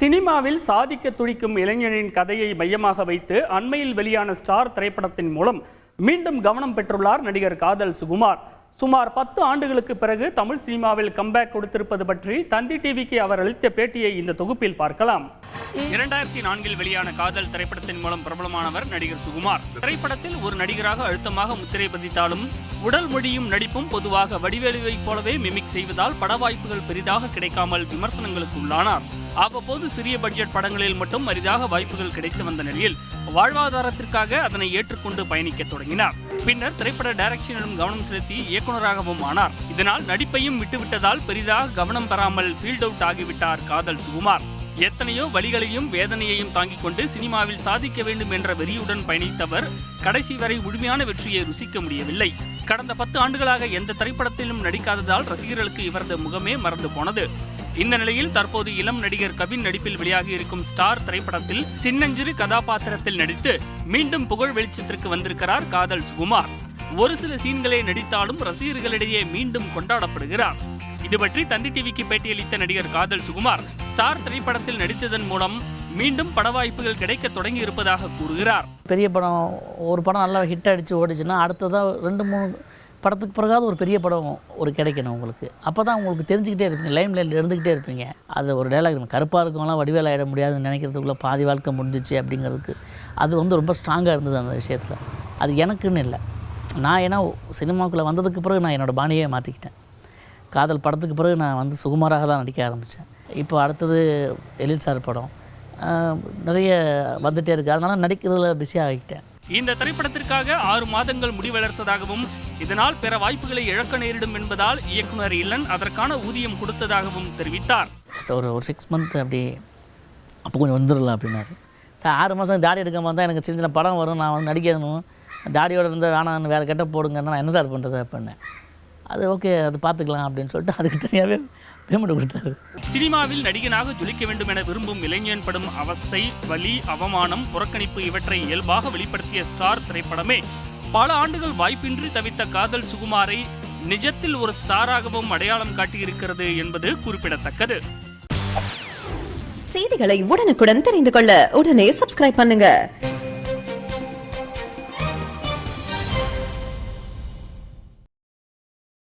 சினிமாவில் சாதிக்க துடிக்கும் இளைஞனின் கதையை மையமாக வைத்து அண்மையில் வெளியான ஸ்டார் திரைப்படத்தின் மூலம் மீண்டும் கவனம் பெற்றுள்ளார் நடிகர் காதல் சுகுமார். சுமார் 10 ஆண்டுகளுக்கு பிறகு தமிழ் சினிமாவில் கம்பேக் கொடுத்திருப்பது பற்றி தந்தி டிவிக்கு அவர் அளித்த பேட்டியை இந்த தொகுப்பில் பார்க்கலாம். 2004 வெளியான காதல் திரைப்படத்தின் மூலம் பிரபலமானவர் நடிகர் சுகுமார். திரைப்படத்தில் ஒரு நடிகராக அழுத்தமாக முத்திரை பதித்தாலும் உடல் மொழியும் நடிப்பும் பொதுவாக வடிவேலுவை போலவே மிமிக் செய்வதால் பட வாய்ப்புகள் பெரிதாக கிடைக்காமல் விமர்சனங்களுக்கு உள்ளானார். அவ்வப்போது சிறிய பட்ஜெட் படங்களில் மட்டும் அரிதாக வாய்ப்புகள் கிடைத்து வந்த நிலையில் வாழ்வாதாரத்திற்காக அதனை ஏற்றுக்கொண்டு பயணிக்க தொடங்கினார். பின்னர் திரைப்பட டைரக்ஷனிலும் கவனம் செலுத்தி இயக்குநராகவும் ஆனார். இதனால் நடிப்பையும் விட்டுவிட்டதால் பெரிதாக கவனம் பெறாமல் ஃபீல்ட் அவுட் ஆகிவிட்டார் காதல் சுகுமார். எத்தனையோ வலிகளையும் வேதனையையும் தாங்கிக் கொண்டு சினிமாவில் சாதிக்க வேண்டும் என்ற வெறியுடன் பயணித்தவர் கடைசி வரை முழுமையான வெற்றியை ருசிக்க முடியவில்லை. கடந்த 10 ஆண்டுகளாக எந்த திரைப்படத்திலும் நடிக்காததால் ரசிகர்களுக்கு இவரது முகமே மறந்து போனது. இந்த நிலையில் தற்போது இளம் நடிகர் கவின் நடிப்பில் வெளியாகி இருக்கும் ஸ்டார் திரைப்படத்தில் சின்னஞ்சிறு கதாபாத்திரத்தில் நடித்து மீண்டும் புகழ் வெளிச்சத்திற்கு வந்திருக்கிறார் காதல் சுகுமார். ஒரு சில சீன்களை நடித்தாலும் ரசிகர்களிடையே மீண்டும் கொண்டாடப்படுகிறார். இது பற்றி தந்தி டிவிக்கு பேட்டியளித்த நடிகர் காதல் சுகுமார் ஸ்டார் திரைப்படத்தில் நடித்ததன் மூலம் மீண்டும் பட வாய்ப்புகள் கிடைக்க தொடங்கி இருப்பதாக கூறுகிறார். பெரிய படம் ஒரு படம் நல்லா ஹிட் அடித்து ஓடிச்சுன்னா அடுத்ததாக 2-3 படத்துக்கு பிறகாவது ஒரு பெரிய படம் கிடைக்கணும் உங்களுக்கு. அப்போ தான் உங்களுக்கு தெரிஞ்சுக்கிட்டே இருப்பீங்க, லைம் லைனில் இருந்துக்கிட்டே இருப்பீங்க. அது ஒரு டைலாக் கருப்பாக இருக்கவங்களாம் வடிவேல் ஆகிட முடியாதுன்னு நினைக்கிறதுக்குள்ளே பாதி வாழ்க்கை முடிஞ்சிச்சு அப்படிங்கிறதுக்கு அது ரொம்ப ஸ்ட்ராங்காக இருந்தது அந்த விஷயத்தில். அது எனக்குன்னு இல்லை, நான் ஏன்னா சினிமாவுக்குள்ளே வந்ததுக்கு பிறகு நான் என்னோடய பாணியே மாற்றிக்கிட்டேன். காதல் படத்துக்கு பிறகு நான் சுகுமாராக தான் நடிக்க ஆரம்பித்தேன். இப்போ அடுத்தது எழில் சார் படம் நிறைய வந்துகிட்டே இருக்குது, அதனால் நடிக்கிறதுல பிஸியாக ஆகிக்கிட்டேன். இந்த திரைப்படத்திற்காக 6 மாதங்கள் முடிவளர்த்ததாகவும் இதனால் பிற வாய்ப்புகளை இழக்க நேரிடும் என்பதால் இயக்குனர் இல்லன் அதற்கான ஊதியம் கொடுத்ததாகவும் தெரிவித்தார். ஒரு 6 மந்த் அப்படி அப்போ கொஞ்சம் வந்துடலாம் அப்படின்னாரு. சார் 6 மாதம் தாடி எடுக்காம இருந்தால் எனக்கு சின்ன சின்ன படம் வரும், நான் நடிக்கணும், தாடியோடு இருந்தால் வேணாம் வேறு கெட்ட போடுங்கன்னா நான் என்ன சார் பண்ணுறது அப்படின்னேன். அது ஓகே, அது பார்த்துக்கலாம் அப்படின்னு சொல்லிட்டு அதுக்கு தனியாகவே பேமெண்ட் கொடுத்தாரு. சினிமாவில் நடிகனாக ஜொலிக்க வேண்டும் என விரும்பும் இளைஞன் படும் அவஸ்தை, வலி, அவமானம், புறக்கணிப்பு இவற்றை இயல்பாக வெளிப்படுத்திய ஸ்டார் திரைப்படமே பல ஆண்டுகள் வாய்ப்பின்றி தவித்த காதல் சுகுமாரை நிஜத்தில் ஒரு ஸ்டாராகவும் அடையாளம் காட்டியிருக்கிறது என்பது குறிப்பிடத்தக்கது. செய்திகளை உடனுக்குடன் தெரிந்து கொள்ள உடனே சப்ஸ்கிரைப் பண்ணுங்க.